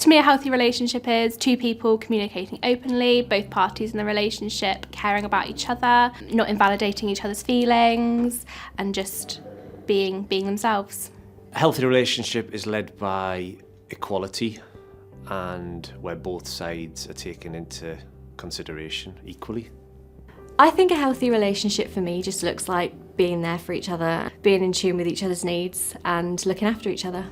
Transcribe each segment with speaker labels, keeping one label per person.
Speaker 1: To me, a healthy relationship is two people communicating openly, both parties in the relationship caring about each other, not invalidating each other's feelings, and just being themselves.
Speaker 2: A healthy relationship is led by equality, and where both sides are taken into consideration equally.
Speaker 3: I think a healthy relationship for me just looks like being there for each other, being in tune with each other's needs and looking after each other.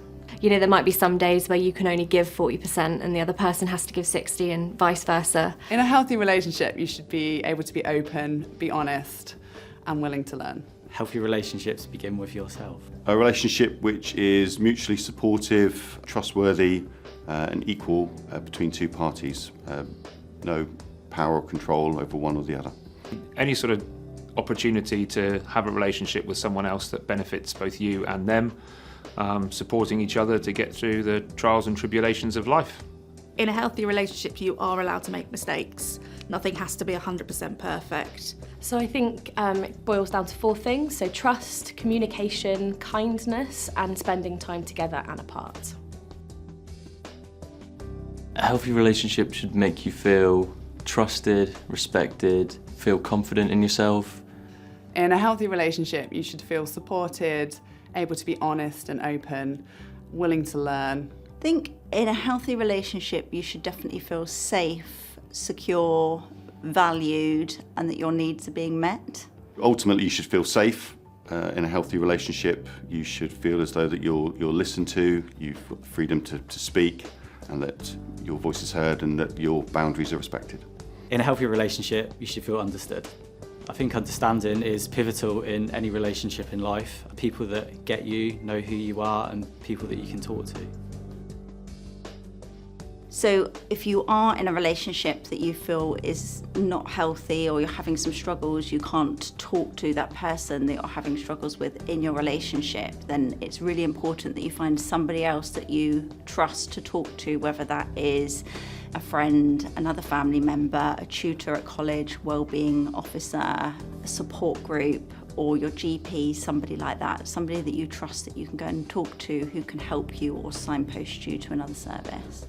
Speaker 3: You know, there might be some days where you can only give 40% and the other person has to give 60% and vice versa.
Speaker 4: In a healthy relationship, you should be able to be open, be honest and willing to learn.
Speaker 5: Healthy relationships begin with yourself.
Speaker 6: A relationship which is mutually supportive, trustworthy and equal between two parties. No power or control over one or the other.
Speaker 7: Any sort of opportunity to have a relationship with someone else that benefits both you and them, supporting each other to get through the trials and tribulations of life.
Speaker 8: In a healthy relationship, you are allowed to make mistakes. Nothing has to be 100% perfect.
Speaker 3: So I think it boils down to 4 things. So trust, communication, kindness, and spending time together and apart.
Speaker 9: A healthy relationship should make you feel trusted, respected, feel confident in yourself.
Speaker 4: In a healthy relationship, you should feel supported, able to be honest and open, willing to learn.
Speaker 10: I think in a healthy relationship, you should definitely feel safe, secure, valued, and that your needs are being met.
Speaker 6: Ultimately, you should feel safe. In a healthy relationship, you should feel as though that you're listened to, you've got the freedom to speak, and that your voice is heard and that your boundaries are respected.
Speaker 5: In a healthy relationship, you should feel understood. I think understanding is pivotal in any relationship in life. People that get you, know who you are, and people that you can talk to.
Speaker 10: So if you are in a relationship that you feel is not healthy or you're having some struggles, you can't talk to that person that you're having struggles with in your relationship, then it's really important that you find somebody else that you trust to talk to, whether that is a friend, another family member, a tutor at college, wellbeing officer, a support group, or your GP, somebody like that, somebody that you trust that you can go and talk to who can help you or signpost you to another service.